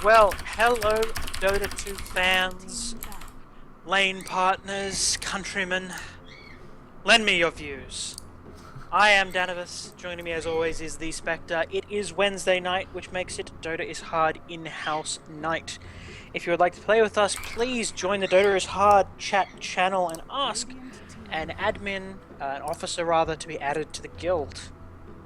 Well, hello, Dota 2 fans, lane partners, countrymen. Lend me your views. I am Danavis. Joining me as always is The.Spectre. It is Wednesday night, which makes it Dota is Hard in-house night. If you would like to play with us, please join the Dota is Hard chat channel and ask an admin, an officer rather, to be added to the guild.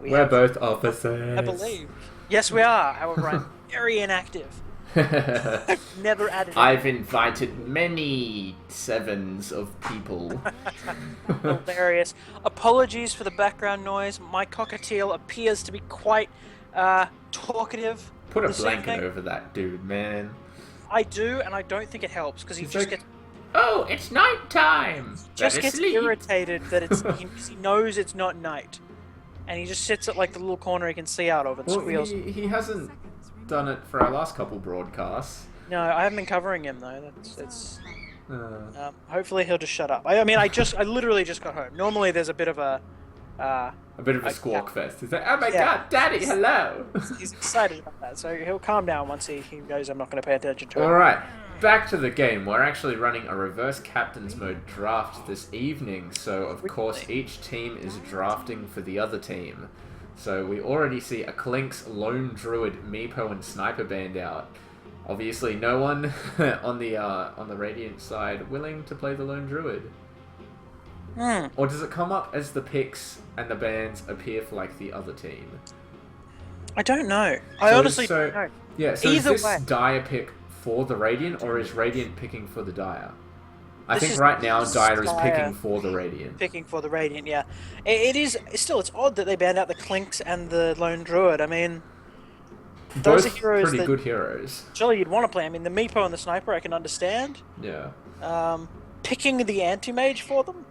We're both officers. I believe. Yes, we are. However, I'm very inactive. I've never added. I've invited many sevens of people. Hilarious. Apologies for the background noise. My cockatiel appears to be quite talkative. Put a blanket over that dude, man. I do, and I don't think it helps because he just gets. Oh, it's night time. Just gets irritated that it's he knows it's not night, and he just sits at like the little corner he can see out of and squeals. He hasn't done it for our last couple broadcasts. No, I haven't been covering him though. Hopefully he'll just shut up. I literally just got home. Normally there's a bit of a squawk fest. He's like, oh my god, Daddy, hello. He's excited about that, so he'll calm down once he knows I'm not going to pay attention to him. Alright, back to the game. We're actually running a reverse captain's mode draft this evening, so of course each team is drafting for the other team. So we already see a Clink's Lone Druid, Meepo, and Sniper band out. Obviously no one on the Radiant side willing to play the Lone Druid. Or does it come up as the picks and the bans appear for like the other team? I don't know. I honestly don't know. Yeah, so is this Dire pick for the Radiant, or is Radiant picking for the Dire? I think right now Dire is picking for the Radiant. Picking for the Radiant, yeah. It's odd that they banned out the Clinks and the Lone Druid. I mean, those are heroes pretty good heroes. Surely you'd want to play. I mean, the Meepo and the Sniper I can understand. Yeah. Picking the Anti-Mage for them?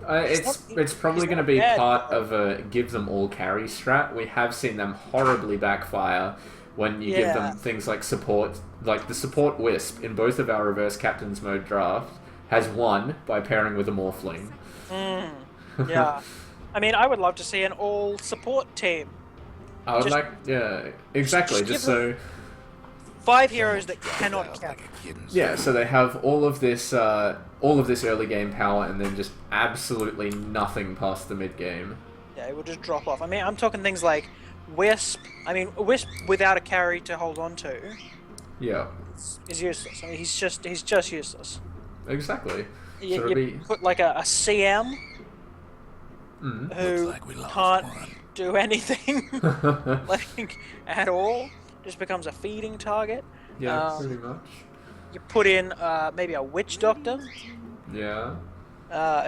It's probably going to be part of a give them all carry strat. We have seen them horribly backfire when you give them things like support, like the support Wisp in both of our reverse captain's mode drafts has won by pairing with a Morphling. Yeah. I mean, I would love to see an all support team. I would exactly, just so 5 heroes that cannot cap. Yeah, so they have all of this early game power and then just absolutely nothing past the mid game. Yeah, it will just drop off. I mean, I'm talking things like Wisp. I mean, Wisp without a carry to hold on to. Yeah. Is useless. I mean, he's just useless. Exactly. You put like a CM who can't do anything like at all. Just becomes a feeding target. Yeah, pretty much. You put in maybe a Witch Doctor. Yeah.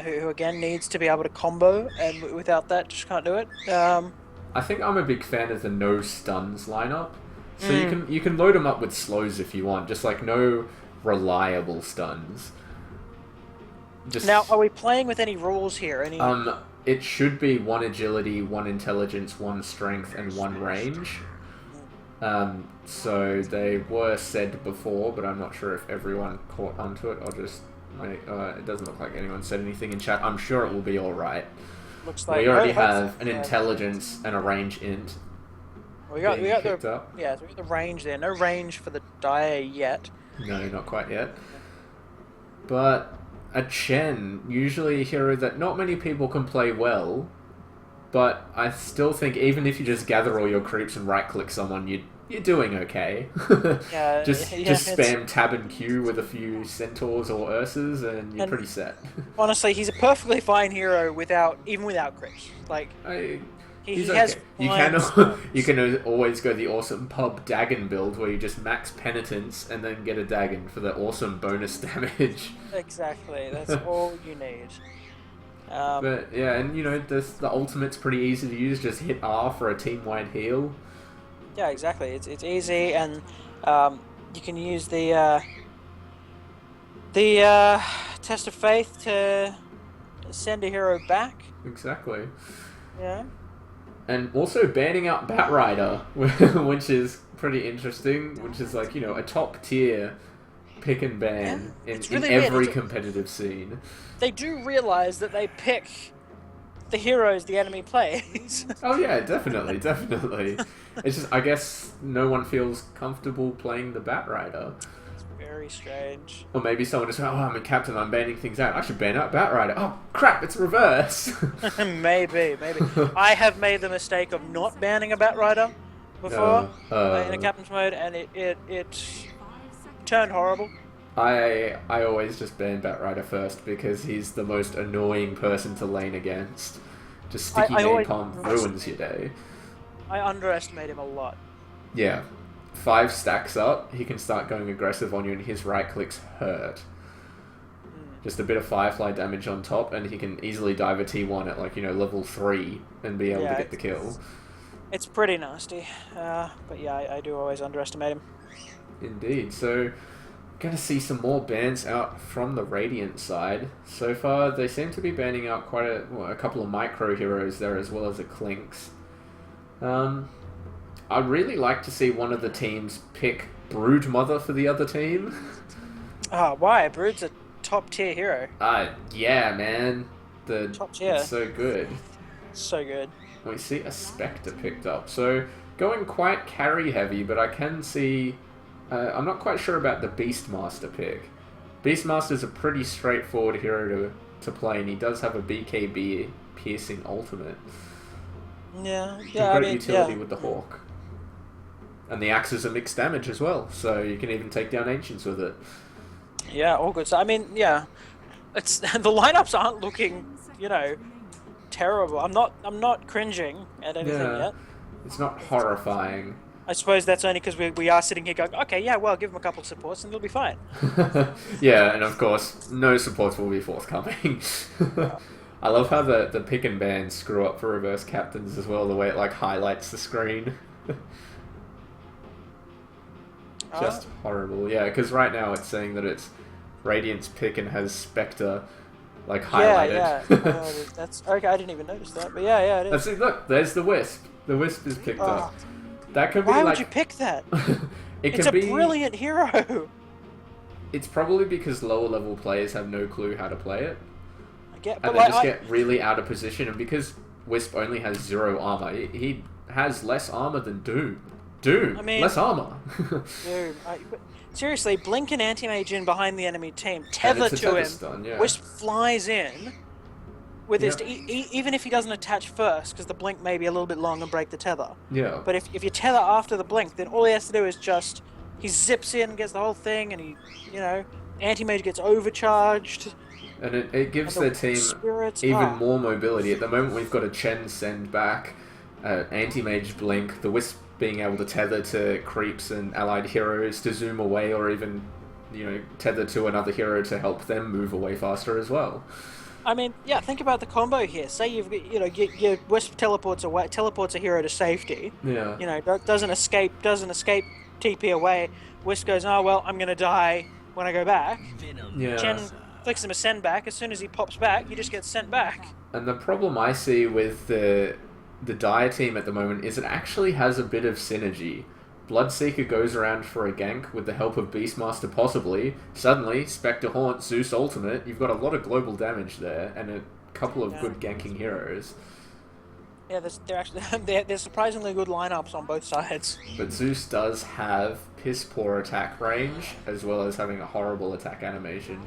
Who again needs to be able to combo, and without that, just can't do it. I think I'm a big fan of the no stuns lineup. So you can load them up with slows if you want, just like no reliable stuns. Now, are we playing with any rules here? It should be 1 agility, 1 intelligence, 1 strength, and 1 range. So they were said before, but I'm not sure if everyone caught onto it. I'll just make, it doesn't look like anyone said anything in chat. I'm sure it will be alright. Looks like we already have an intelligence and a range int. We got the range there. No range for the Dire yet. No, not quite yet. But a Chen, usually a hero that not many people can play well, but I still think even if you just gather all your creeps and right-click someone, you're doing okay. Just spam tab and Q with a few Centaurs or Ursas, and you're pretty set. Honestly, he's a perfectly fine hero without creeps. Like he's okay. You can always go the awesome pub Dagon build where you just max penitence and then get a Dagon for the awesome bonus damage. Exactly, that's all you need. But yeah, and the ultimate's pretty easy to use. Just hit R for a team-wide heal. Yeah, exactly. It's easy, and you can use the test of faith to send a hero back. Exactly. Yeah. And also banning out Batrider, which is pretty interesting. Which is like a top tier pick and ban in every competitive scene. They do realize that they pick the heroes the enemy plays. Oh yeah, definitely, definitely. It's just, I guess, no one feels comfortable playing the Batrider. It's very strange. Or maybe someone just, oh, I'm a captain, I'm banning things out. I should ban out Batrider. Oh, crap, it's reverse. Maybe. I have made the mistake of not banning a Batrider before in a captain's mode, and it turned horrible. I always just ban Batrider first because he's the most annoying person to lane against. Just sticky napalm ruins your day. I underestimate him a lot. Yeah. 5 stacks up, he can start going aggressive on you and his right clicks hurt. Just a bit of Firefly damage on top and he can easily dive a T1 at like, level 3 and be able to get the kill. It's pretty nasty. But yeah, I do always underestimate him. Indeed. So, gonna see some more bans out from the Radiant side. So far, they seem to be banning out quite a couple of micro heroes there as well as a Clinks. I'd really like to see one of the teams pick Broodmother for the other team. Why? Brood's a top tier hero. Yeah, man. Top tier. It's so good. So good. We see a Spectre picked up. So, going quite carry heavy, but I can see... I'm not quite sure about the Beastmaster pick. Beastmaster's a pretty straightforward hero to play, and he does have a BKB piercing ultimate. Yeah, great utility with the Hawk. And the axe is a mixed damage as well, so you can even take down Ancients with it. Yeah, all good. So, it's the lineups aren't looking, terrible. I'm not cringing at anything yet. It's not horrifying. I suppose that's only because we are sitting here going, okay, yeah, well, give them a couple of supports and it'll be fine. Yeah, and of course, no supports will be forthcoming. I love how the pick and ban screw up for reverse captains as well, the way it highlights the screen. Just horrible. Yeah, because right now it's saying that it's Radiant's pick and has Spectre highlighted. Yeah. That's okay. I didn't even notice that, but yeah, it is. Let's see. Look, there's the Wisp. The Wisp is picked up. That could be Why would you pick that? It's a brilliant hero. It's probably because lower level players have no clue how to play it. But and they just get really out of position, and because Wisp only has 0 armor, he has less armor than Doom. Less armor. Doom. Seriously, blink an anti-mage in behind the enemy team, tether to him, stun, yeah. Wisp flies in, with his even if he doesn't attach first, because the blink may be a little bit long and break the tether. Yeah. But if you tether after the blink, then all he has to do is he zips in, gets the whole thing, and he, anti-mage gets overcharged. And it gives their team even more mobility. At the moment, we've got a Chen send back, anti-mage blink, the Wisp being able to tether to creeps and allied heroes to zoom away, or even, tether to another hero to help them move away faster as well. Think about the combo here. Say you've got, your Wisp teleports a hero to safety. Yeah. Doesn't escape TP away. Wisp goes, oh well, I'm gonna die when I go back. Yeah. Chen flicks him a send back. As soon as he pops back, he just gets sent back. And the problem I see with the Dire team at the moment is it actually has a bit of synergy. Bloodseeker goes around for a gank with the help of Beastmaster possibly. Suddenly, Spectre Haunt, Zeus Ultimate, you've got a lot of global damage there, and a couple of good ganking heroes. Yeah, they're surprisingly good lineups on both sides. But Zeus does have piss poor attack range, as well as having a horrible attack animation.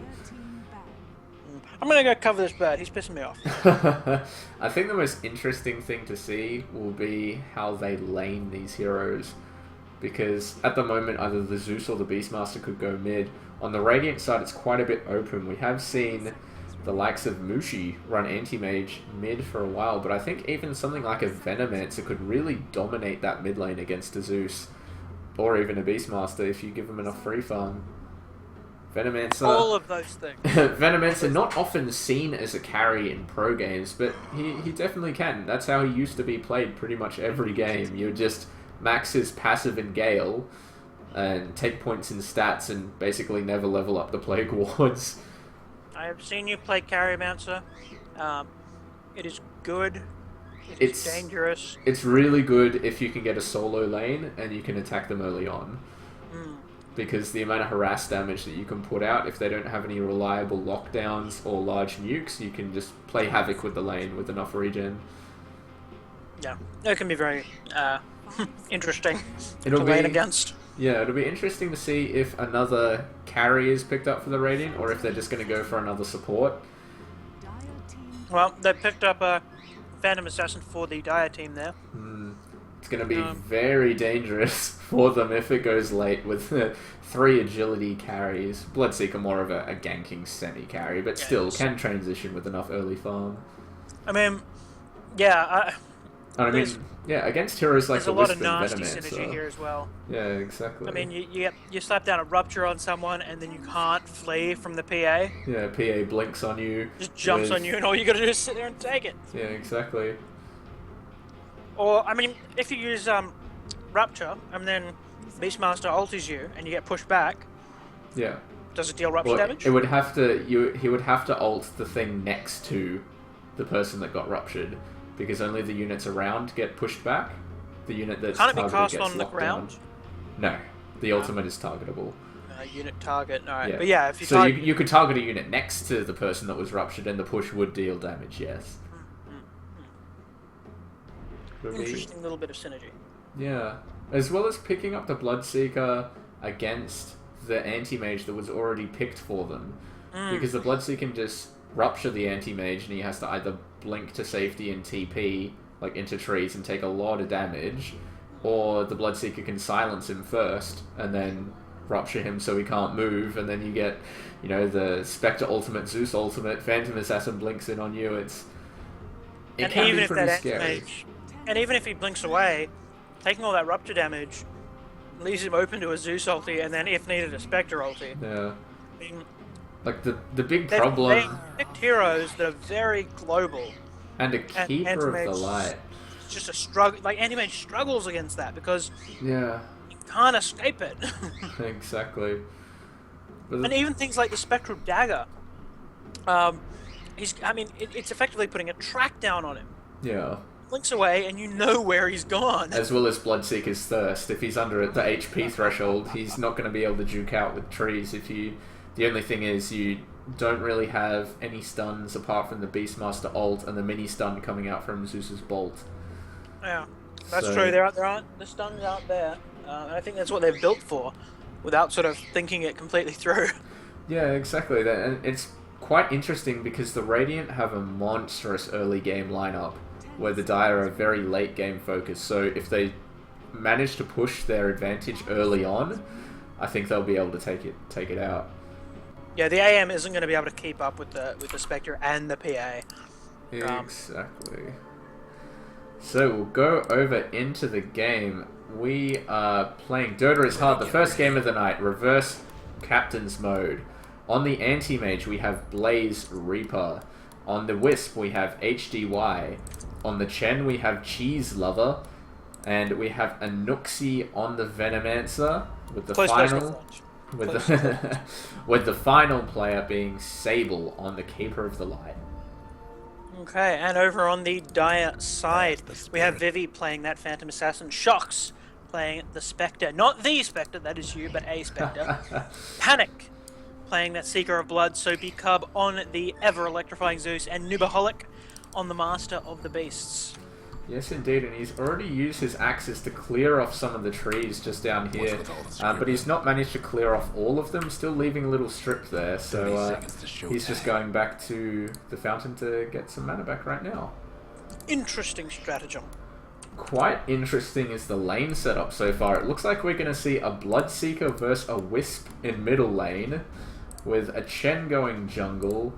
I'm gonna go cover this bird, he's pissing me off. I think the most interesting thing to see will be how they lane these heroes. Because at the moment, either the Zeus or the Beastmaster could go mid. On the Radiant side, it's quite a bit open. We have seen the likes of Mushi run anti-mage mid for a while, but I think even something like a Venomancer could really dominate that mid lane against a Zeus. Or even a Beastmaster if you give them enough free farm. Venomancer... All of those things. Venomancer, not often seen as a carry in pro games, but he definitely can. That's how he used to be played pretty much every game. You would just max his passive in Gale, and take points in stats, and basically never level up the Plague Wards. I have seen you play Carrymancer. It is good. It's dangerous. It's really good if you can get a solo lane, and you can attack them early on. because the amount of harass damage that you can put out, if they don't have any reliable lockdowns or large nukes, you can just play havoc with the lane with enough regen. Yeah, it can be very interesting It'll to be lane against. Yeah, it'll be interesting to see if another carry is picked up for the Radiant, or if they're just going to go for another support. Well, they picked up a Phantom Assassin for the Dire team there. It's going to be very dangerous for them if it goes late with 3 agility carries. Bloodseeker more of a ganking semi-carry, but still can transition with enough early farm. I mean, yeah, against heroes like there's the a lot Wisp of and nasty Venomancer. synergy here as well. Yeah, exactly. I mean, you slap down a Rupture on someone and then you can't flee from the PA. Yeah, PA blinks on you. Just jumps on you and all you gotta do is sit there and take it. Yeah, exactly. Or, I mean, if you use Rupture and then Beastmaster ultis you and you get pushed back, yeah, does it deal Rupture damage? It would have to. He would have to ult the thing next to the person that got ruptured, because only the units around get pushed back. The unit that's Can't it be targeted cast gets on the locked ground? down. No, the ultimate is targetable. Unit target. All right, Yeah. but yeah, if you so you could target a unit next to the person that was ruptured, and the push would deal damage. Yes. Interesting little bit of synergy. Yeah, as well as picking up the Bloodseeker against the Anti-Mage that was already picked for them, because the Bloodseeker can just rupture the Anti-Mage, and he has to either blink to safety and TP like into trees and take a lot of damage, or the Bloodseeker can silence him first and then rupture him so he can't move, and then you get, you know, the Spectre ultimate, Zeus ultimate, Phantom Assassin blinks in on you. It can be pretty scary. And even if he blinks away, taking all that Rupture damage leaves him open to a Zeus ulti, and then if needed a Spectre ulti. Yeah. I mean, like the big problem. They picked heroes that are very global. And a keeper of the light. It's just a struggle. Like Anti-Mage struggles against that because you can't escape it. Exactly. And even things like the Spectral Dagger. It's effectively putting a track down on him. Yeah. Blinks away, and you know where he's gone. As well as Bloodseeker's Thirst. If he's under the HP threshold, he's not going to be able to juke out with trees. The only thing is you don't really have any stuns apart from the Beastmaster ult and the mini stun coming out from Zeus's bolt. Yeah, that's true. The stuns aren't there. And I think that's what they've built for, without sort of thinking it completely through. Yeah, exactly. And it's quite interesting because the Radiant have a monstrous early game lineup, where the Dire are very late game focused. So if they manage to push their advantage early on, I think they'll be able to take it out. Yeah, the AM isn't going to be able to keep up with the Spectre and the PA. Exactly. So we'll go over into the game. We are playing DotA is Hard, the first game of the night, reverse captain's mode. On the Anti-Mage we have Blaze Reaper. On the Wisp we have HDY. On the Chen we have Cheese Lover. And we have Anuxi on the Venomancer with the with the final player being Sable on the Keeper of the Light. Okay, and over on the Dire side, we have Vivi playing that Phantom Assassin, Shockz playing the Spectre, not the Spectre, that is you, but a Spectre. Panic playing that Seeker of Blood, SoapyCub on the ever-electrifying Zeus, and Noobaholic on the Master of the Beasts. Yes, indeed, and he's already used his axes to clear off some of the trees just down here, but he's not managed to clear off all of them, still leaving a little strip there, so he's just going back to the fountain to get some mana back right now. Interesting stratagem. Quite interesting is the lane setup so far. It looks like we're going to see a Bloodseeker versus a Wisp in middle lane, with a Chen going jungle,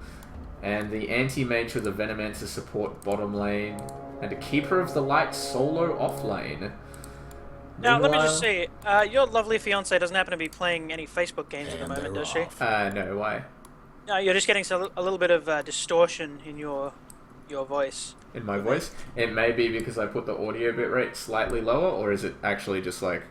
and the Anti-Mage with a Venomancer support bottom lane, and a Keeper of the Light solo off lane. Now, let me just see. Your lovely fiancée doesn't happen to be playing any Facebook games at the moment, does she? No, why? No, you're just getting a little bit of distortion in your voice. In my voice? It may be because I put the audio bitrate slightly lower, or is it actually just like...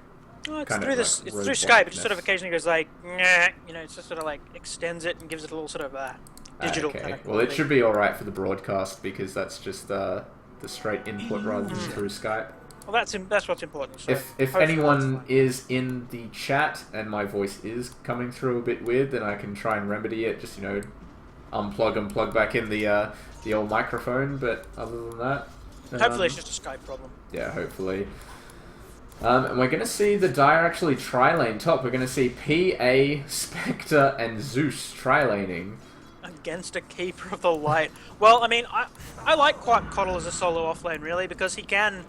Oh, it's through this. It's through Skype. It just sort of occasionally goes like, nah, you know, it's just sort of like extends it and gives it a little sort of digital. Okay. Kind of Well, it should be all right for the broadcast because that's just the straight input rather than through Skype. Well, that's what's important. So If hopefully anyone that's fine. is in the chat and my voice is coming through a bit weird, then I can try and remedy it. Just unplug and plug back in the old microphone. But other than that, Hopefully it's just a Skype problem. yeah, hopefully. And we're going to see the Dire actually tri-lane top. We're going to see PA, Spectre, and Zeus tri-laning. Against a Keeper of the Light. Well, I mean, I like quite Coddle as a solo offlane, really, because he can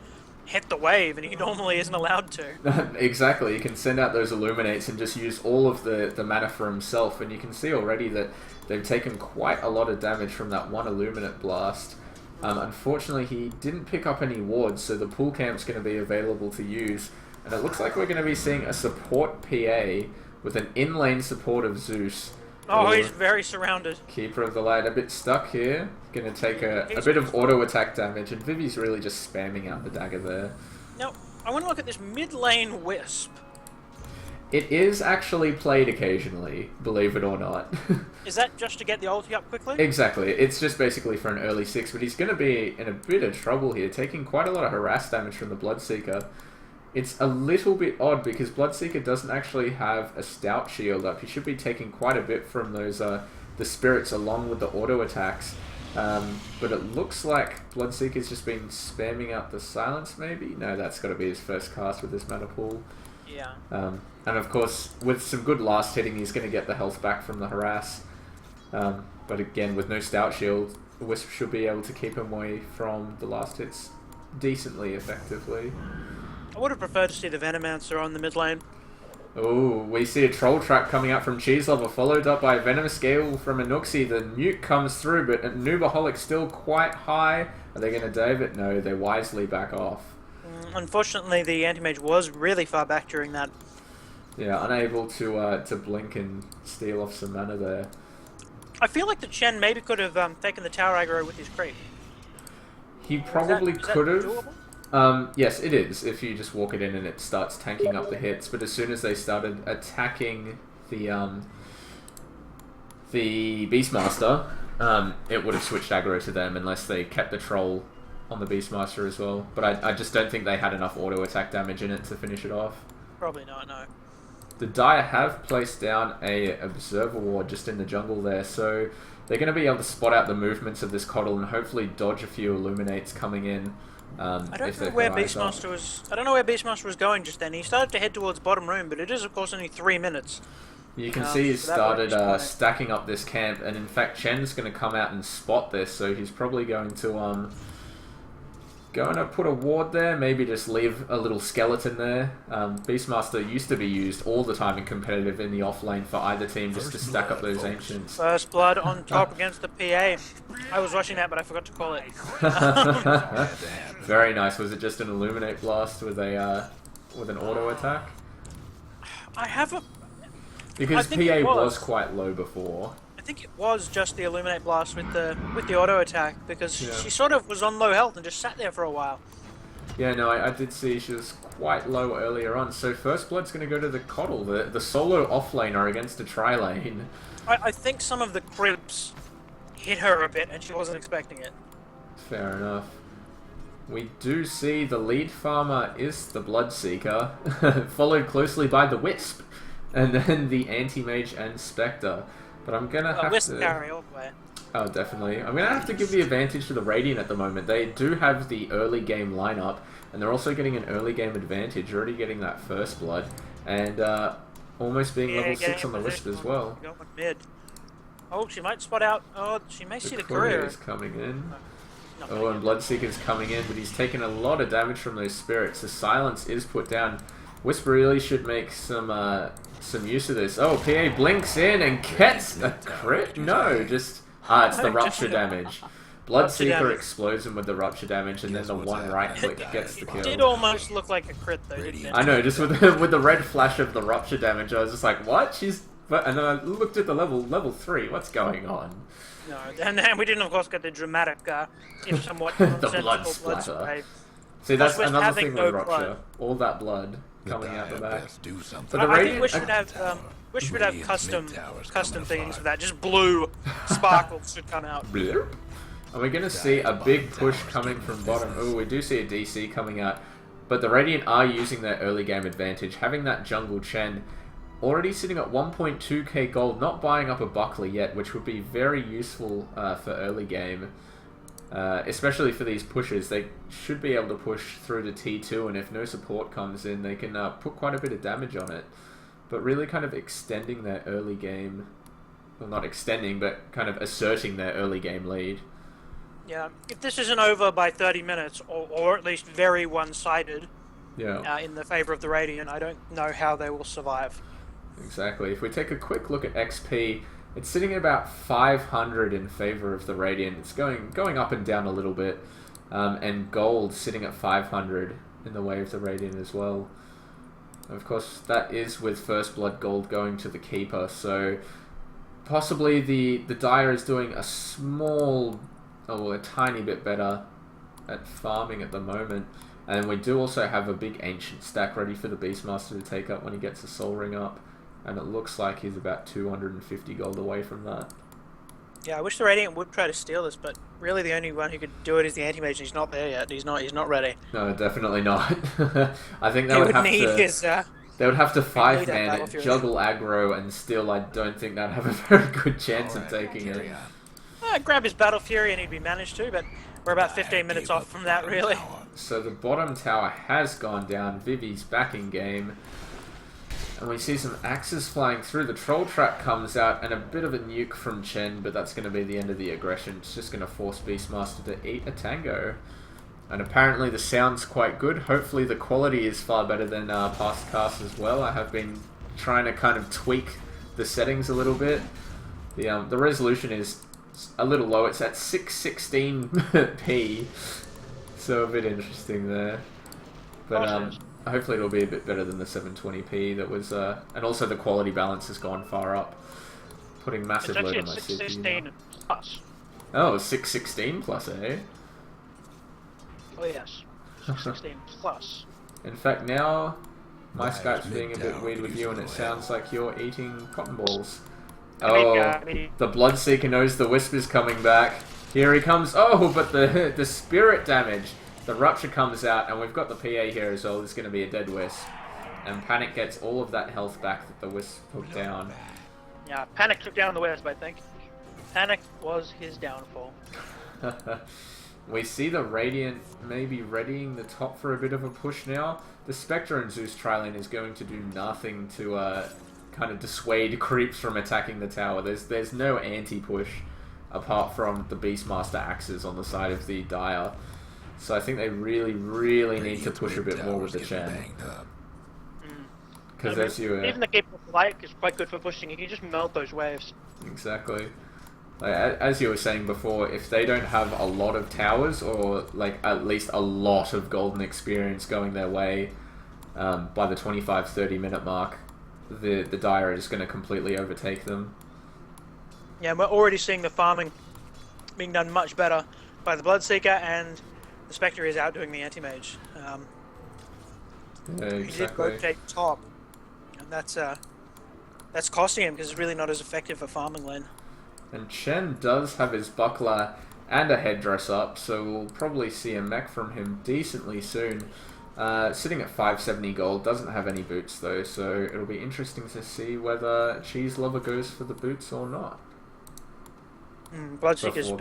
hit the wave, and he normally isn't allowed to. Exactly, he can send out those Illuminates and just use all of the mana for himself, and you can see already that they've taken quite a lot of damage from that one Illuminate blast. Unfortunately, he didn't pick up any wards, so the pool camp's going to be available to use, and it looks like we're going to be seeing a support PA with an in-lane support of Zeus. Oh, he's very surrounded. Keeper of the Light a bit stuck here. Going to take a bit of auto attack damage, and Vivi's really just spamming out the dagger there. Now, I want to look at this mid lane Wisp. It is actually played occasionally, believe it or not. Is that just to get the ulti up quickly? Exactly. It's just basically for an early 6, but he's going to be in a bit of trouble here, taking quite a lot of harass damage from the Bloodseeker. It's a little bit odd because Bloodseeker doesn't actually have a stout shield up. He should be taking quite a bit from those the spirits along with the auto attacks. But it looks like Bloodseeker's just been spamming out the silence maybe? No, that's got to be his first cast with this mana pool. Yeah. And of course, with some good last hitting, he's going to get the health back from the harass. But again, with no stout shield, Wisp should be able to keep him away from the last hits decently effectively. I would have preferred to see the Venomancer on the mid lane. Oh, we see a Troll Trap coming out from Cheese Lover, followed up by a Venomous Gale from Anuxi. The nuke comes through, but Noobaholic still quite high. Are they going to dive it? No, they wisely back off. Unfortunately, the Anti-Mage was really far back during that. Yeah, unable to blink and steal off some mana there. I feel like the Chen maybe could have taken the tower aggro with his creep. He probably could have. doable? Yes, it is, if you just walk it in and it starts tanking up the hits, but as soon as they started attacking the Beastmaster, it would have switched aggro to them unless they kept the troll on the Beastmaster as well. But I just don't think they had enough auto attack damage in it to finish it off. Probably not, no. The Dire have placed down a Observer Ward just in the jungle there, so they're going to be able to spot out the movements of this Coddle and hopefully dodge a few Illuminates coming in. I don't know where Beastmaster was going just then. He started to head towards bottom room, but it is of course only 3 minutes. You can see he's started stacking up this camp, and in fact Chen's going to come out and spot this, so he's probably going to put a ward there, maybe just leave a little skeleton there. Beastmaster used to be used all the time in competitive in the off lane for either team just to stack up those ancients. First blood on top against the PA. I was watching that, but I forgot to call it. Very nice. Was it just an Illuminate blast with an auto attack? I have a... Because PA was quite low before. I think it was just the Illuminate blast with the auto attack, because she sort of was on low health and just sat there for a while. Yeah, no, I did see she was quite low earlier on. So First Blood's going to go to the Coddle, the solo offlaner against a tri-lane. I think some of the creeps hit her a bit and she wasn't expecting it. Fair enough. We do see the lead farmer is the Bloodseeker, followed closely by the Wisp, and then the Anti-Mage and Spectre. But I'm gonna have Wisp to... carry all the way. Oh, definitely. I'm gonna have to give the advantage to the Radiant at the moment. They do have the early game lineup, and they're also getting an early game advantage, already getting that First Blood, and almost being level 6 on the Wisp as well. Mid. Oh, she might spot out. Oh, she may see the courier. Is coming in. Oh, and Bloodseeker's coming in, but he's taken a lot of damage from those spirits. The silence is put down. Wisp really should make some use of this. Oh, PA blinks in and gets a crit? No, just... it's the rupture damage. Bloodseeker explodes him with the rupture damage, and then the one right click gets the kill. It did almost look like a crit though, didn't it? I know, just with the red flash of the rupture damage, I was just like, what? And then I looked at the level 3, what's going on? No, and then we didn't of course get the dramatic, if somewhat the nonsensical blood splatter. spray. See, that's Plus, another thing no with rupture. blood. All that blood coming out the back. But I think we should have custom things for that. Just blue sparkles should come out. And we're going to see a big push coming from bottom. Oh, we do see a DC coming out. But the Radiant are using their early game advantage, having that jungle Chen already sitting at 1.2k gold, not buying up a buckler yet, which would be very useful for early game. Especially for these pushers, they should be able to push through to T2, and if no support comes in, they can put quite a bit of damage on it. But really kind of extending their early game, well, not extending, but kind of asserting their early game lead. Yeah, if this isn't over by 30 minutes, or at least very one-sided in the favor of the Radiant, I don't know how they will survive. Exactly. If we take a quick look at XP, it's sitting at about 500 in favor of the Radiant. It's going up and down a little bit. And gold sitting at 500 in the way of the Radiant as well. Of course, that is with First Blood gold going to the Keeper, so possibly the Dire is doing a tiny bit better at farming at the moment. And we do also have a big Ancient stack ready for the Beastmaster to take up when he gets the Soul Ring up. And it looks like he's about 250 gold away from that. Yeah, I wish the Radiant would try to steal this, but really the only one who could do it is the Anti-Mage, and he's not there yet. He's not ready. No, definitely not. I think they would have need to... his, they would have to 5-man it, juggle aggro, and still I don't think they'd have a very good chance of taking it. Grab his Battle Fury and he'd be managed to, but we're about 15 minutes off from that, really. So the bottom tower has gone down. Vivi's back in game. And we see some axes flying through. The Troll Trap comes out, and a bit of a nuke from Chen, but that's going to be the end of the aggression. It's just going to force Beastmaster to eat a tango. And apparently the sound's quite good. Hopefully the quality is far better than past casts as well. I have been trying to kind of tweak the settings a little bit. The resolution is a little low. It's at 616p. So a bit interesting there. But hopefully it'll be a bit better than the 720p that was, and also the quality balance has gone far up, putting massive load on my CPU. 616 plus. Oh, 616 plus, eh? Oh yes, 616 plus. In fact, now my Skype's being a bit weird with you, and it sounds like you're eating cotton balls. Oh, the Bloodseeker knows the Wisp is coming back. Here he comes. Oh, but the spirit damage. The Rupture comes out, and we've got the PA here as well. There's going to be a dead Wisp. And Panic gets all of that health back that the Wisp took down. Yeah, Panic took down the Wisp, I think. Panic was his downfall. We see the Radiant maybe readying the top for a bit of a push now. The Spectre and Zeus Trilane is going to do nothing to kind of dissuade creeps from attacking the tower. There's no anti-push apart from the Beastmaster axes on the side of the Dire. So I think they really, really need to push a bit more with the Chen. Because as you... even the Keeper of Light is quite good for pushing. You can just melt those waves. Exactly. Like, as you were saying before, if they don't have a lot of towers, or like at least a lot of golden experience going their way by the 25-30 minute mark, the Dire is going to completely overtake them. Yeah, we're already seeing the farming being done much better by the Bloodseeker, and the Spectre is outdoing the Anti-Mage. Yeah, exactly. He did rotate top, and that's costing him because it's really not as effective for farming lane. And Chen does have his buckler and a headdress up, so we'll probably see a mech from him decently soon. Sitting at 570 gold, doesn't have any boots though, so it'll be interesting to see whether Cheese Lover goes for the boots or not. Bloodseeker's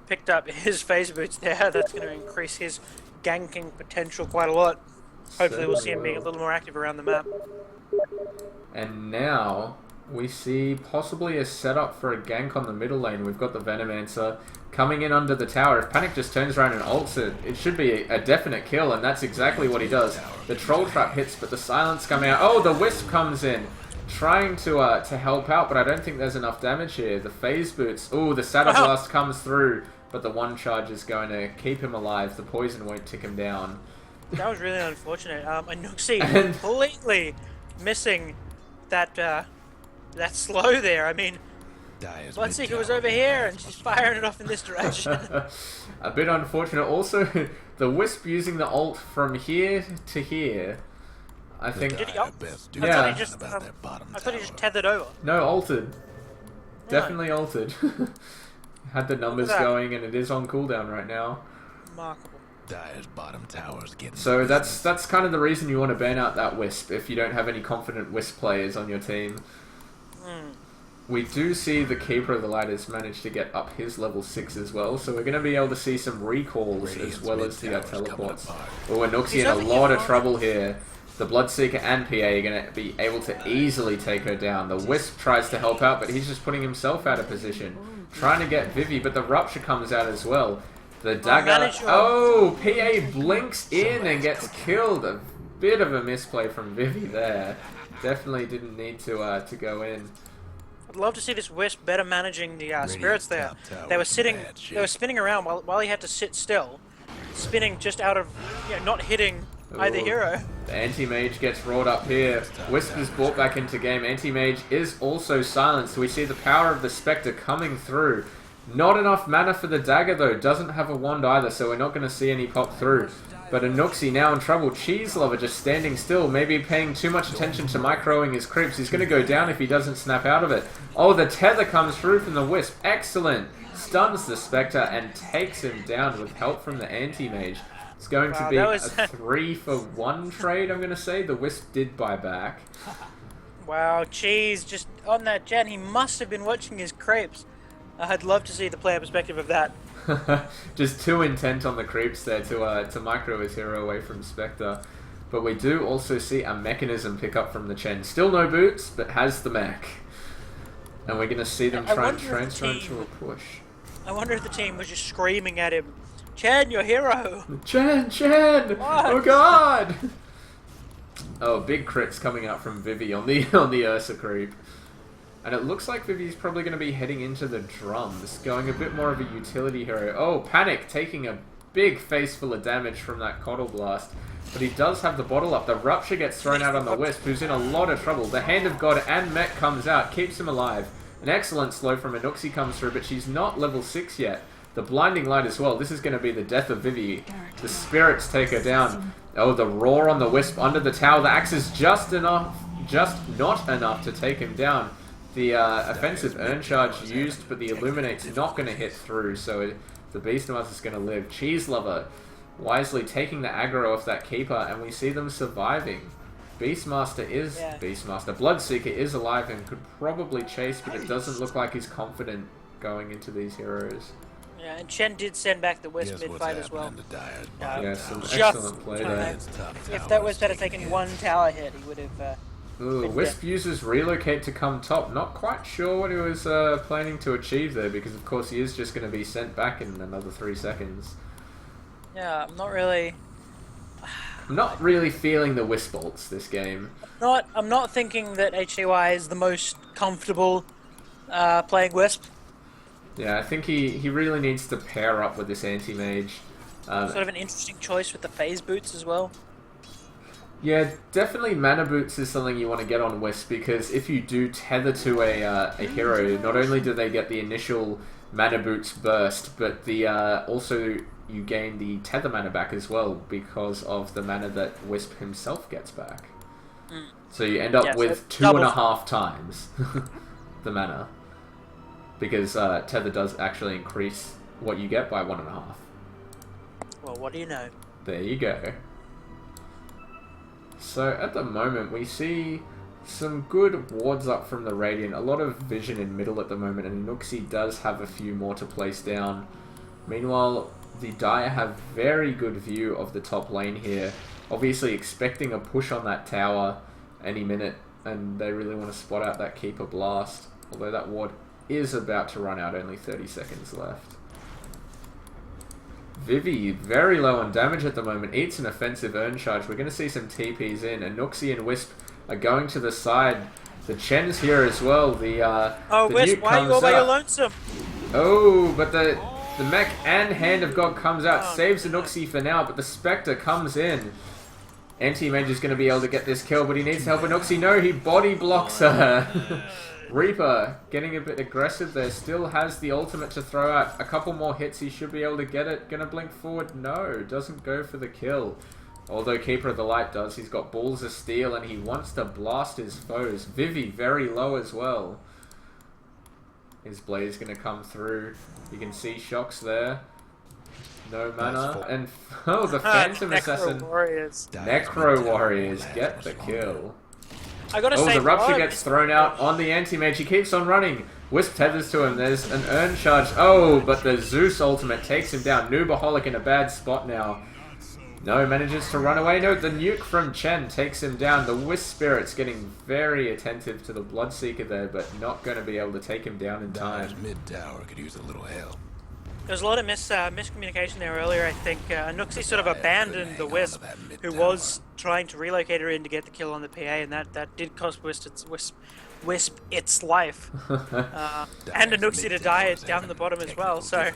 picked up his phase boots there. That's going to increase his ganking potential quite a lot. Hopefully we'll see him being a little more active around the map. And now we see possibly a setup for a gank on the middle lane. We've got the Venomancer coming in under the tower. If Panic just turns around and ults it, it should be a definite kill, and that's exactly what he does. The Troll Trap hits, but the silence coming out. Oh, the Wisp comes in, trying to help out, but I don't think there's enough damage here. The phase boots. Oh, the Saddle Blast comes through, but the one charge is going to keep him alive. The poison won't tick him down. That was really unfortunate. Anuxi completely missing that slow there. I mean, Bloodseeker was over here and she's firing it off in this direction. A bit unfortunate. Also, the Wisp using the ult from here to here. I think. Did he ult? Yeah. I thought he just tethered over. No, altered. Definitely altered. Had the numbers going, and it is on cooldown right now. Remarkable. Dire's bottom tower's getting So that's kind of the reason you want to ban out that Wisp if you don't have any confident Wisp players on your team. We do see the Keeper of the Light has managed to get up his level 6 as well, so we're going to be able to see some recalls as well as the teleports. Oh, Anuxi in a lot of trouble here. The Bloodseeker and PA are going to be able to easily take her down. The Wisp tries to help out, but he's just putting himself out of position. Trying to get Vivi, but the Rupture comes out as well. The dagger... Oh, PA blinks in and gets killed. A bit of a misplay from Vivi there. Definitely didn't need to go in. I'd love to see this Wisp better managing the spirits there. They were spinning around while he had to sit still, spinning just out of, not hitting either hero. The Anti-Mage gets rolled up here. Wisp is brought back into game. Anti-Mage is also silenced. We see the power of the Spectre coming through. Not enough mana for the dagger though. Doesn't have a wand either, so we're not going to see any pop through. But Anuxi now in trouble. Cheese Lover just standing still, maybe paying too much attention to microing his creeps. He's going to go down if he doesn't snap out of it. Oh, the tether comes through from the Wisp. Excellent. Stuns the Spectre and takes him down with help from the Anti-Mage. It's going to be a 3-for-1 trade, I'm going to say. The Wisp did buy back. Wow, Cheese just on that gen. He must have been watching his creeps. I'd love to see the player perspective of that. Just too intent on the creeps there to micro his hero away from Spectre. But we do also see a mechanism pick up from the Chen. Still no boots, but has the mech. And we're going to see them try and transfer into a push. I wonder if the team was just screaming at him, Chen, your hero! Chen! Chen! What? Oh god! Oh, big crits coming out from Vivi on the Ursa creep. And it looks like Vivi's probably going to be heading into the drums, going a bit more of a utility hero. Oh, Panic taking a big face full of damage from that Coddle Blast. But he does have the bottle up. The Rupture gets thrown out on the Wisp, who's in a lot of trouble. The Hand of God and Mech comes out, keeps him alive. An excellent slow from Anuxi comes through, but she's not level 6 yet. The Blinding Light as well. This is going to be the death of Vivi. The Spirits take her down. Oh, the Roar on the Wisp under the tower. The Axe is just not enough to take him down. The offensive Urn Charge used, but the Illuminate's not going to hit through, so the Beastmaster's is going to live. Cheese Lover wisely taking the aggro off that Keeper, and we see them surviving. Beastmaster. Bloodseeker is alive and could probably chase, but it doesn't look like he's confident going into these heroes. Yeah, and Chen did send back the Wisp mid-fight as well. Yeah, some excellent play there. If that Wisp had taken one tower hit, he would have... Ooh, Wisp uses Relocate to come top. Not quite sure what he was planning to achieve there, because of course he is just going to be sent back in another 3 seconds. Yeah, I'm not really feeling the Wisp ults this game. I'm not thinking that HCY is the most comfortable playing Wisp. Yeah, I think he really needs to pair up with this Anti-Mage. Sort of an interesting choice with the phase boots as well. Yeah, definitely Mana Boots is something you want to get on Wisp, because if you do tether to a hero, not only do they get the initial Mana Boots burst, but the also you gain the tether mana back as well because of the mana that Wisp himself gets back. So you end up with 2.5 times the mana, because tether does actually increase what you get by 1.5. Well, what do you know? There you go. So at the moment we see some good wards up from the Radiant, a lot of vision in middle at the moment, and Anuxi does have a few more to place down. Meanwhile, the Dire have very good view of the top lane here, obviously expecting a push on that tower any minute, and they really want to spot out that Keeper Blast, although that ward is about to run out, only 30 seconds left. Vivi, very low on damage at the moment, eats an offensive Urn Charge. We're going to see some TPs in. Anuxi and Wisp are going to the side. The Chen's here as well. Oh, Wisp, why are you all by your lonesome? Oh, but the mech and Hand of God comes out, saves Anuxi for now, but the Spectre comes in. Anti-Mage is going to be able to get this kill, but he needs to help Anuxi. No, he body blocks her. Reaper getting a bit aggressive there, still has the ultimate to throw out. A couple more hits, he should be able to get it. Gonna blink forward, no, doesn't go for the kill. Although Keeper of the Light does, he's got balls of steel and he wants to blast his foes. Vivi very low as well. His Blaze gonna come through. You can see Shockz there. No mana. And oh, the Phantom Assassin. Warriors. Necro Warriors get the kill. I gotta Oh, say, the Rupture Blood gets is- thrown out on the Anti-Mage. He keeps on running. Wisp tethers to him. There's an Urn Charge. Oh, but the Zeus ultimate takes him down. Noobaholic in a bad spot now. No, manages to run away. No, the nuke from Chen takes him down. The Wisp Spirit's getting very attentive to the Bloodseeker there, but not going to be able to take him down in time. Dyer's mid tower could use a little help. There's a lot of miscommunication there earlier. I think Anuxi sort of abandoned the Wisp, who was trying to relocate her in to get the kill on the PA, and that did cost Wisp its life. And Anuxi to die down the bottom as well, so...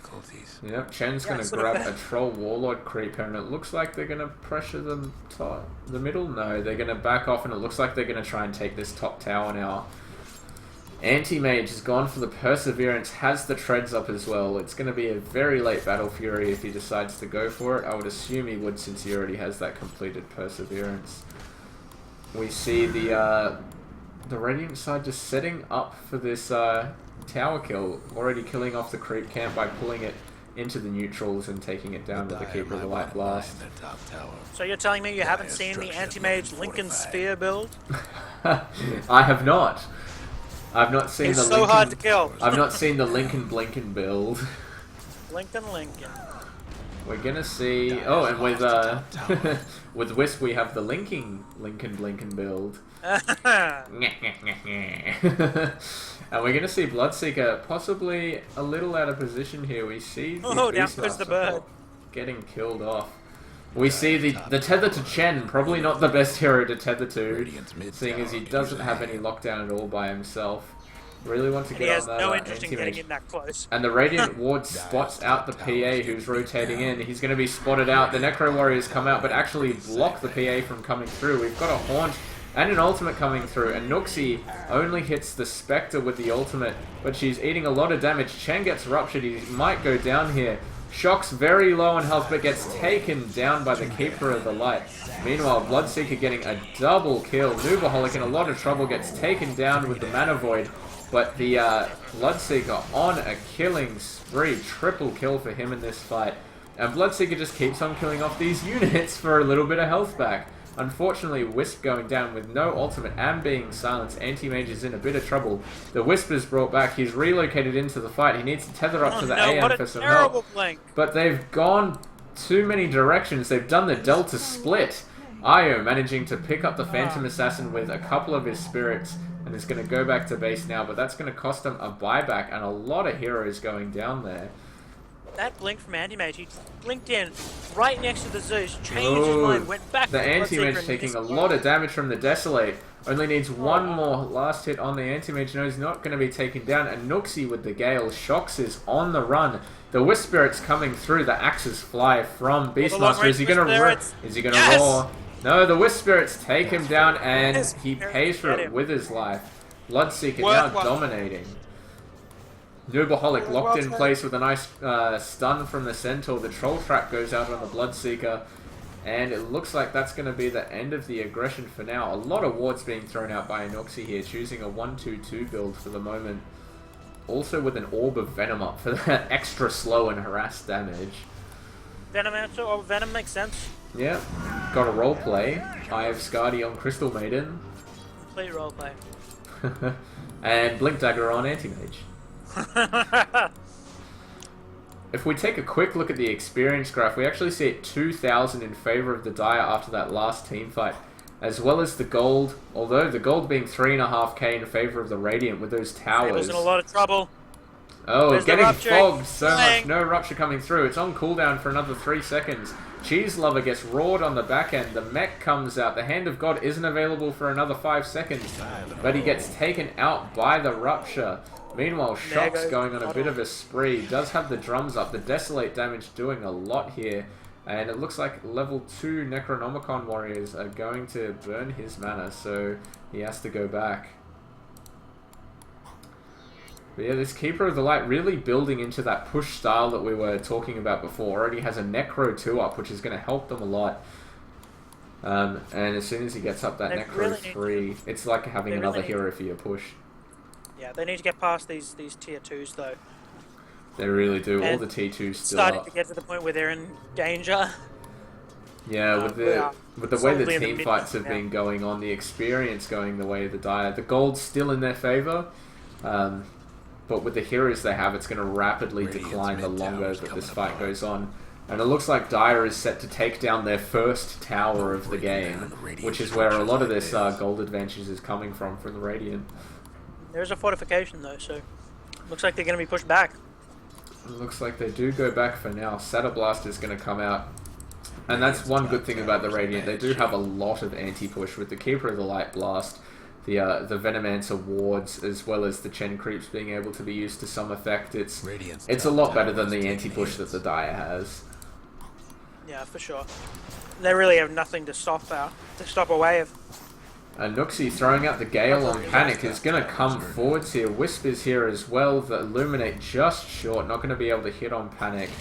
Yep, Chen's going to sort grab of a Troll Warlord creeper, and it looks like they're going to pressure them the middle. No, they're going to back off, and it looks like they're going to try and take this top tower now. Anti-Mage has gone for the Perseverance, has the treads up as well. It's going to be a very late Battle Fury if he decides to go for it. I would assume he would, since he already has that completed Perseverance. We see the Radiant side just setting up for this tower kill, already killing off the creep camp by pulling it into the neutrals and taking it down with the Keeper of the Light Blast. So you're telling me you haven't seen the Anti-Mage Lincoln Spear build? I have not. I've not seen He's the so Lincoln, hard to kill. I've not seen the Lincoln Blinken build. Lincoln. We're gonna see. Oh, and with with Wisp we have the Lincoln Blinken build. And we're gonna see Bloodseeker possibly a little out of position here. We see the Oh, down goes the bird. getting killed off. We see the tether to Chen, probably not the best hero to tether to, seeing as he doesn't have any lockdown at all by himself. Really want to And he get has on that no interest in Anti-Mage. getting in that close. And the Radiant Ward spots out the PA who's rotating in. He's going to be spotted out. The Necro Warriors come out, but actually block the PA from coming through. We've got a Haunt and an ultimate coming through. And Anuxi only hits the Spectre with the ultimate, but she's eating a lot of damage. Chen gets ruptured. He might go down here. Shockz very low on health, but gets taken down by the Keeper of the Light. Meanwhile, Bloodseeker getting a double kill. Noobaholic in a lot of trouble, gets taken down with the Mana Void. But the Bloodseeker on a killing spree. Triple kill for him in this fight. And Bloodseeker just keeps on killing off these units for a little bit of health back. Unfortunately, Wisp going down with no ultimate and being silenced. Anti-Mage is in a bit of trouble. The Wisp is brought back. He's relocated into the fight. He needs to tether up to the AM for some help. Blink. But they've gone too many directions. They've done the Delta split. Io managing to pick up the Phantom Assassin with a couple of his spirits and is going to go back to base now, but that's going to cost him a buyback and a lot of heroes going down there. That blink from Anti-Mage, he blinked in right next to the Zeus, changed his mind, went back to The the Anti-Mage Bloodseeker taking a and lot of damage from the Desolate. Only needs one more last hit on the Anti-Mage. No, he's not going to be taken down. Anuxi with the Gale. Shockz is on the run. The Wisp Spirit's coming through. The axes fly from Beastmaster. Is he going to roar? No, the Wisp Spirits take him down, and he pays for it with his life. Bloodseeker now dominating. Noobaholic locked in place with a nice stun from the Centaur. The Troll Trap goes out on the Bloodseeker, and it looks like that's going to be the end of the aggression for now. A lot of wards being thrown out by Anuxi here, choosing a 1-2-2 build for the moment. Also with an Orb of Venom up for that extra slow and harass damage. Venom makes sense. Yeah, got a roleplay. I have Skadi on Crystal Maiden. Complete roleplay. And Blink Dagger on Anti-Mage. If we take a quick look at the experience graph, we actually see it 2,000 in favor of the Dire after that last team fight, as well as the gold, although the gold being 3.5k in favor of the Radiant with those towers. Sable's in a lot of trouble. Oh, There's getting Rupture. fogged so much. No Rupture coming through. It's on cooldown for another 3 seconds. Cheese Lover gets roared on the back end. The mech comes out. The Hand of God isn't available for another 5 seconds, but he gets taken out by the Rupture. Meanwhile, Shockz going on a bit of a spree. Does have the drums up. The Desolate damage doing a lot here. And it looks like level 2 Necronomicon warriors are going to burn his mana, so he has to go back. But yeah, this Keeper of the Light really building into that push style that we were talking about before. Already has a Necro 2 up, which is going to help them a lot. And as soon as he gets up that Necro 3, it's like having another hero for your push. Yeah, they need to get past these tier 2s though. They really do. All And the T2s still starting up. to get to the point where they're in danger. Yeah, with the way solidly the in the team mid fights have now. been going on, the experience going the way of the Dire, the gold's still in their favor, but with the heroes they have, it's going to rapidly Radiant's decline the mid longer tower's that coming this fight apart. goes on. And it looks like Dire is set to take down their first tower of the game, which is where a lot of this gold advantage is coming from the Radiant. There's a fortification though, so looks like they're going to be pushed back. It looks like they do go back for now. Blast is going to come out. And that's one good thing about the Radiant. They do have a lot of anti-push with the Keeper of the Light Blast, the Venomancer wards, as well as the Chen creeps being able to be used to some effect. It's a lot better than the anti-push that the Dire has. Yeah, for sure. They really have nothing to stop a wave. Anuxi throwing out the Gale on Panic is going to come forwards here. Wisp is here as well. The Illuminate just short, not going to be able to hit on Panic.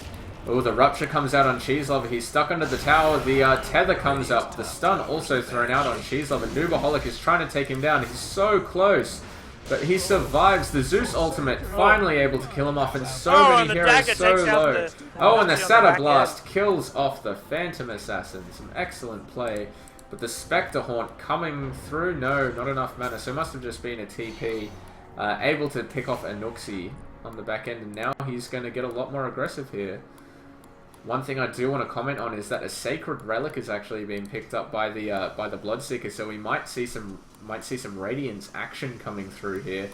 Oh, the Rupture comes out on Cheeselover. He's stuck under the tower. The Tether comes up. The stun also thrown out on Cheeselover. Noobaholic is trying to take him down. He's so close. But he survives. The Zeus ultimate finally able to kill him off. And so many heroes so low. Oh, and the Satyr Blast kills off the Phantom Assassin. Some excellent play. But the Spectre Haunt coming through. No, not enough mana. So it must have just been a TP. Able to pick off Anuxi on the back end. And now he's going to get a lot more aggressive here. One thing I do want to comment on is that a Sacred Relic is actually being picked up by the Bloodseeker, so we might see some Radiance action coming through here,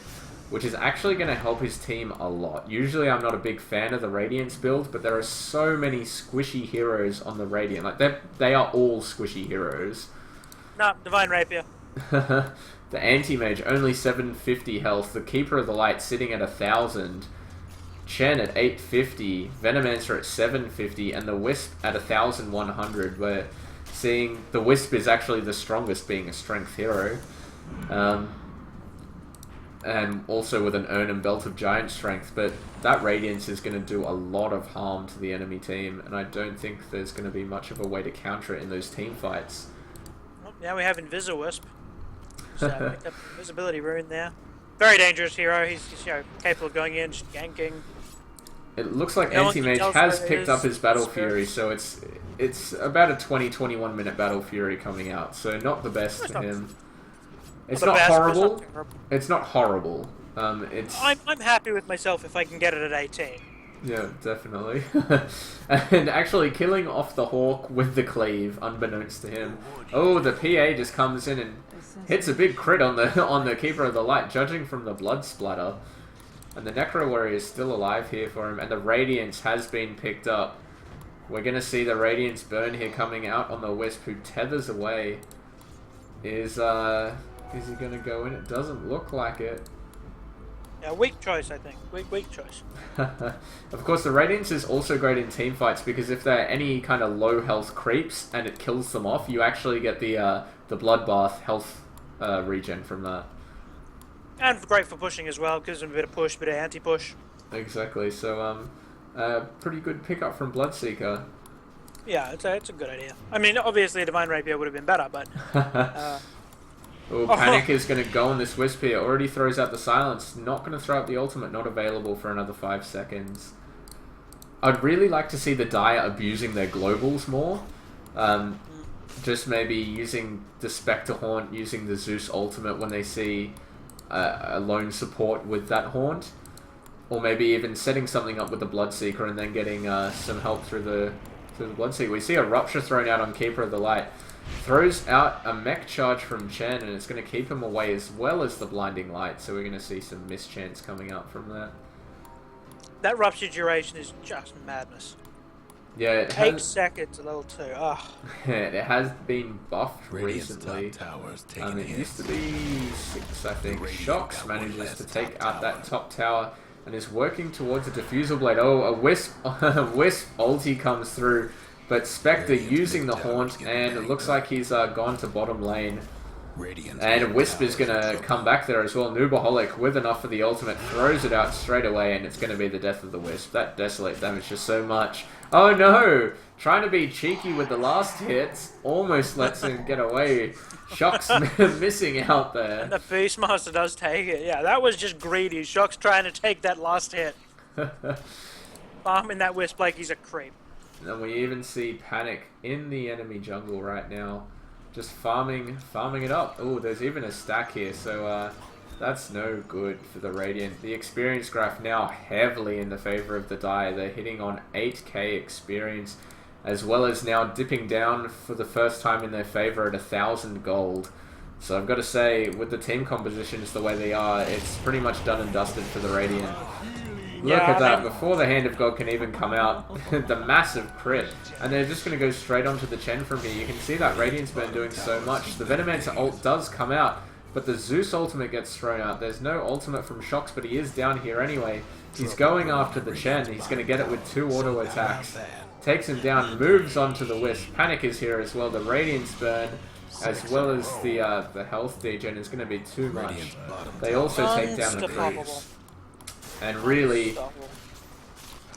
which is actually going to help his team a lot. Usually I'm not a big fan of the Radiance build, but there are so many squishy heroes on the Radiant. Like they are all squishy heroes. No, Divine Rapier. The Anti-Mage only 750 health, the Keeper of the Light sitting at 1000. Chen at 850, Venomancer at 750, and the Wisp at 1100. We're seeing the Wisp is actually the strongest, being a strength hero. And also with an Urn and Belt of Giant Strength, but that Radiance is going to do a lot of harm to the enemy team, and I don't think there's going to be much of a way to counter it in those team fights. Well, now we have Invisi-Wisp. So picked up the invisibility rune there. Very dangerous hero. He's capable of going in, just ganking. It looks like No one Anti-Mage can tell has where it picked is. up his Battle It's Fury, so it's about a 20-21 minute Battle Fury coming out, so not the best for him. It's the not best, but it's horrible. not terrible. It's not horrible. It's I'm happy with myself if I can get it at 18. yeah, definitely. And actually killing off the Hawk with the cleave, unbeknownst to him. Oh, the PA just comes in and hits a big crit on the Keeper of the Light, judging from the blood splatter. And the Necro Warrior is still alive here for him, and the Radiance has been picked up. We're going to see the Radiance burn here coming out on the Wisp, who tethers away. Is he going to go in? It doesn't look like it. Yeah, weak choice, I think. Weak choice. Of course, the Radiance is also great in team fights, because if there are any kind of low health creeps and it kills them off, you actually get the Bloodbath health regen from that. And great for pushing as well, gives him a bit of push, bit of anti-push. Exactly, so pretty good pickup from Bloodseeker. Yeah, it's a good idea. I mean, obviously a Divine Rapier would have been better, but... Oh, Panic is going to go on this Wisp here. Already throws out the Silence. Not going to throw out the ultimate. Not available for another 5 seconds. I'd really like to see the Dire abusing their globals more. Just maybe using the Spectre Haunt, using the Zeus ultimate when they see a lone support with that Haunt. Or maybe even setting something up with the Bloodseeker and then getting some help through the Bloodseeker. We see a Rupture thrown out on Keeper of the Light. Throws out a mech charge from Chen, and it's going to keep him away as well as the Blinding Light, so we're going to see some mischance coming up from that. That Rupture duration is just madness. Yeah, it 8 has, seconds, a level 2. Ugh. it has been buffed Radiant's recently. top tower's taking a It hit. used to be 6, I think. Radiant Shockz got one manages less to take top out that tower. top tower and is working towards a Diffusal Blade. Oh, a Wisp, Wisp ulti comes through. But Spectre using the Haunt, and it looks like he's gone to bottom lane. Radiant's And top Wisp is tower's going to trouble. come back there as well. Noobaholic with enough for the ultimate, throws it out straight away, and it's going to be the death of the Wisp. That Desolate damage just so much. Oh no! Trying to be cheeky with the last hits, almost lets him get away. Shockz missing out there. The Beastmaster does take it. Yeah, that was just greedy. Shock's trying to take that last hit. farming that Wisp like he's a creep. And we even see Panic in the enemy jungle right now, just farming it up. Oh, there's even a stack here, so that's no good for the Radiant. The experience graph now heavily in the favor of the Die. They're hitting on 8k experience, as well as now dipping down for the first time in their favor at 1,000 gold. So I've got to say, with the team compositions the way they are, it's pretty much done and dusted for the Radiant. Look at that, before the Hand of God can even come out, the massive crit. And they're just going to go straight onto the Chen from here. You can see that Radiant's been doing so much. The Venomancer ult does come out, but the Zeus ultimate gets thrown out. There's no ultimate from Shockz, but he is down here anyway. He's going after the Chen. He's going to get it with 2 auto attacks. Takes him down, moves onto the Wisp. Panic is here as well. The Radiance burn, as well as the health degen is going to be too much. They also take down the creeps. And really,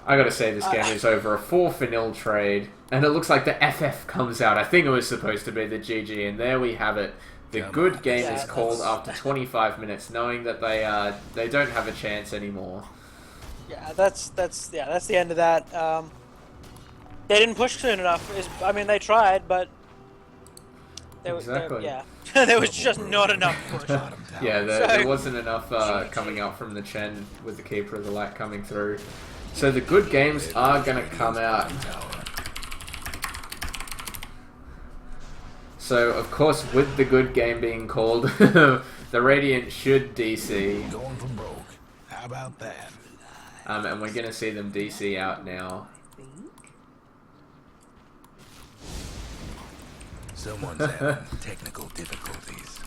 I gotta say this game is over. A 4-0 trade. And it looks like the FF comes out. I think it was supposed to be the GG, and there we have it. The good game is called after 25 minutes, knowing that they don't have a chance anymore. Yeah, that's the end of that. They didn't push soon enough. I mean, they tried, but there was just not enough push. Yeah, there wasn't enough coming out from the Chen with the Keeper of the Light coming through. So the good games are going to come out. So, of course, with the good game being called, the Radiant should DC. Going from broke. How about that? And we're going to see them DC out now. Someone's having technical difficulties.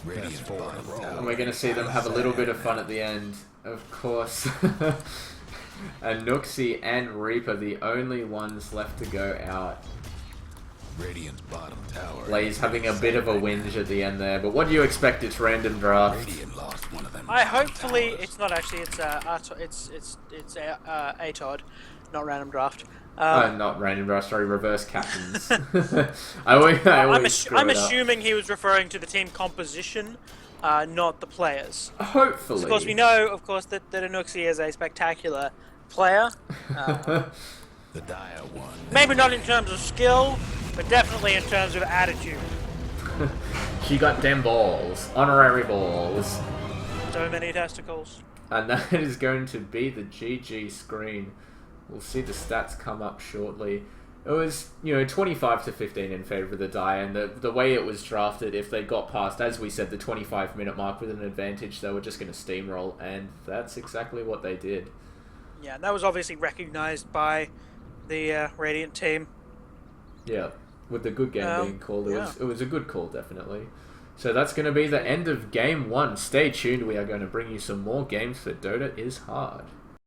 Radiant bottom tower. And we're going to see them have a little bit of fun at the end. Of course. Anuxi and Reaper, the only ones left to go out. Radiant's bottom tower. Blaze having a bit of a whinge at the end there, but what do you expect? It's random draft. Radiant lost one of them. Hopefully it's not actually. It's AtoD, not random draft. Not random draft. Sorry, reverse captains. I'm assuming he was referring to the team composition, not the players. Hopefully. Of course, we know, of course, that Anuxi is a spectacular player. The dire one. Maybe not in terms of skill, but definitely in terms of attitude. She got them balls. Honorary balls. So many testicles. And that is going to be the GG screen. We'll see the stats come up shortly. It was, 25 to 15 in favor of the Die, and the way it was drafted, if they got past, as we said, the 25-minute mark with an advantage, they were just going to steamroll, and that's exactly what they did. Yeah, that was obviously recognized by the Radiant team. Yeah, with the good game being called, it was a good call, definitely. So that's going to be the end of Game 1. Stay tuned, we are going to bring you some more games for Dota is Hard.